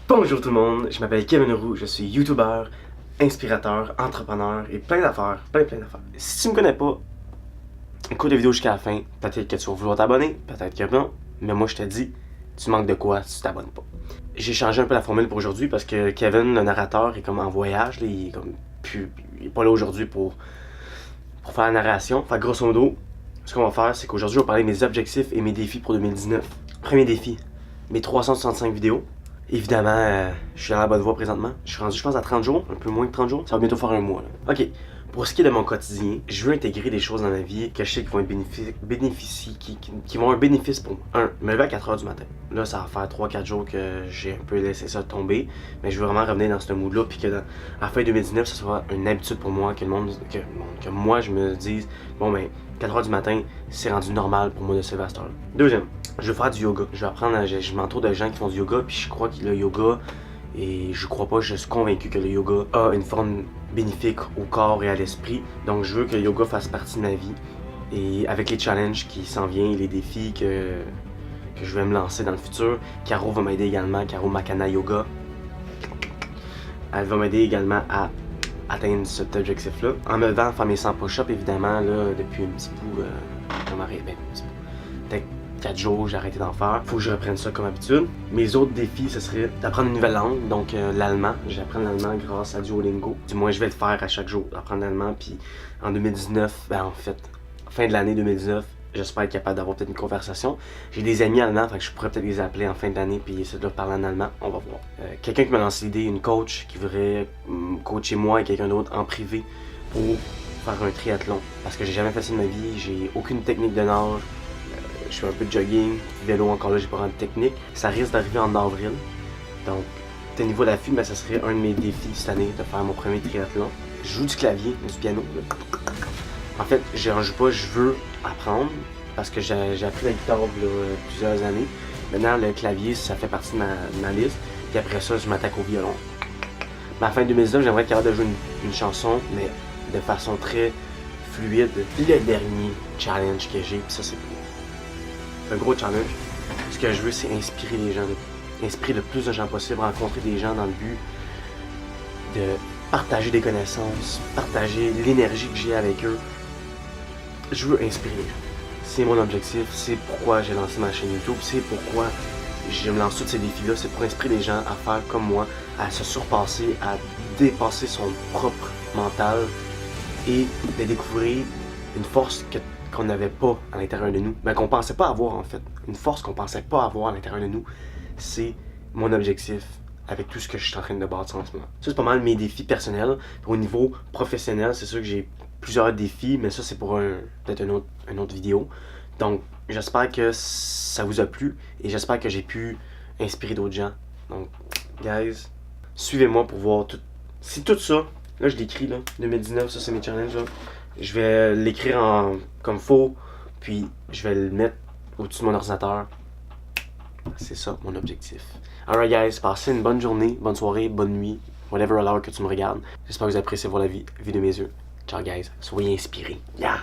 Bonjour tout le monde, je m'appelle Kevin Roux, je suis YouTuber, inspirateur, entrepreneur et plein d'affaires, plein d'affaires. Si tu me connais pas, écoute la vidéo jusqu'à la fin, peut-être que tu vas vouloir t'abonner, peut-être que non, mais moi je te dis, tu manques de quoi si tu t'abonnes pas. J'ai changé un peu la formule pour aujourd'hui parce que Kevin, le narrateur, est comme en voyage, là, il est pas là aujourd'hui pour faire la narration. Fait grosso modo, ce qu'on va faire, c'est qu'aujourd'hui je vais parler de mes objectifs et mes défis pour 2019. Premier défi, mes 365 vidéos. Évidemment, je suis dans la bonne voie présentement. Je suis rendu, je pense, à 30 jours, un peu moins que 30 jours. Ça va bientôt faire un mois. Là. Ok, pour ce qui est de mon quotidien, je veux intégrer des choses dans ma vie que je sais qui vont être qui vont avoir un bénéfice pour moi. Un, me lever à 4h du matin. Là, ça va faire 3-4 jours que j'ai un peu laissé ça tomber. Mais je veux vraiment revenir dans ce mood-là. Puis que à la fin 2019, ça soit une habitude pour moi, que moi, je me dise, bon, ben, 4h du matin, c'est rendu normal pour moi de se lever à cette heure-là. Deuxième, je veux faire du yoga. Je vais apprendre, je m'entoure de gens qui font du yoga, puis je crois que le yoga, et je crois pas, je suis convaincu que le yoga a une forme bénéfique au corps et à l'esprit. Donc je veux que le yoga fasse partie de ma vie. Et avec les challenges qui s'en viennent, les défis que je vais me lancer dans le futur, Caro va m'aider également, Caro Makana Yoga. Elle va m'aider également à atteindre cet objectif-là. En me levant à faire mes 100 push-ups, évidemment, là, depuis un petit bout, peut-être 4 jours, j'ai arrêté d'en faire. Faut que je reprenne ça comme habitude. Mes autres défis, ce serait d'apprendre une nouvelle langue, donc l'allemand. J'apprends l'allemand grâce à Duolingo. Du moins, je vais le faire à chaque jour, apprendre l'allemand. Puis en 2019, ben en fait, fin de l'année 2019, j'espère être capable d'avoir peut-être une conversation. J'ai des amis allemands, fait que je pourrais peut-être les appeler en fin d'année puis essayer de leur parler en allemand. On va voir. Quelqu'un qui m'a lancé l'idée, une coach qui voudrait coacher moi et quelqu'un d'autre en privé pour faire un triathlon. Parce que j'ai jamais fait ça de ma vie, j'ai aucune technique de nage. Je fais un peu de jogging, vélo encore là, j'ai pas vraiment de technique. Ça risque d'arriver en avril. Donc, au niveau de la FU, ben, ça serait un de mes défis cette année de faire mon premier triathlon. Je joue du clavier, du piano. Là. En fait, je joue pas, je veux apprendre parce que j'ai appris la guitare plusieurs années. Maintenant, le clavier, ça fait partie de ma liste. Puis après ça, je m'attaque au violon. Mais à la fin 2019, j'aimerais être capable de jouer une chanson, mais de façon très fluide. Le dernier challenge que j'ai, puis ça, c'est un gros challenge. Ce que je veux, c'est inspirer les gens, inspirer le plus de gens possible, rencontrer des gens dans le but de partager des connaissances, partager l'énergie que j'ai avec eux. Je veux inspirer les gens. C'est mon objectif, c'est pourquoi j'ai lancé ma chaîne YouTube, c'est pourquoi je me lance tous ces défis-là, c'est pour inspirer les gens à faire comme moi, à se surpasser, à dépasser son propre mental et de découvrir une force qu'on n'avait pas à l'intérieur de nous, mais qu'on pensait pas avoir en fait. Une force qu'on pensait pas avoir à l'intérieur de nous, c'est mon objectif avec tout ce que je suis en train de bâtir en ce moment. Ça, c'est pas mal mes défis personnels. Au niveau professionnel, c'est sûr que j'ai plusieurs défis, mais ça, c'est pour peut-être une autre vidéo. Donc, j'espère que ça vous a plu et j'espère que j'ai pu inspirer d'autres gens. Donc, guys, suivez-moi pour voir tout. C'est tout ça. Là, je l'écris, là. 2019, ça, c'est mes challenges, là. Je vais l'écrire comme faux, puis je vais le mettre au-dessus de mon ordinateur. C'est ça, mon objectif. Alright guys, passez une bonne journée, bonne soirée, bonne nuit, whatever à l'heure que tu me regardes. J'espère que vous appréciez voir la vie de mes yeux. Ciao guys, soyez inspirés. Yeah!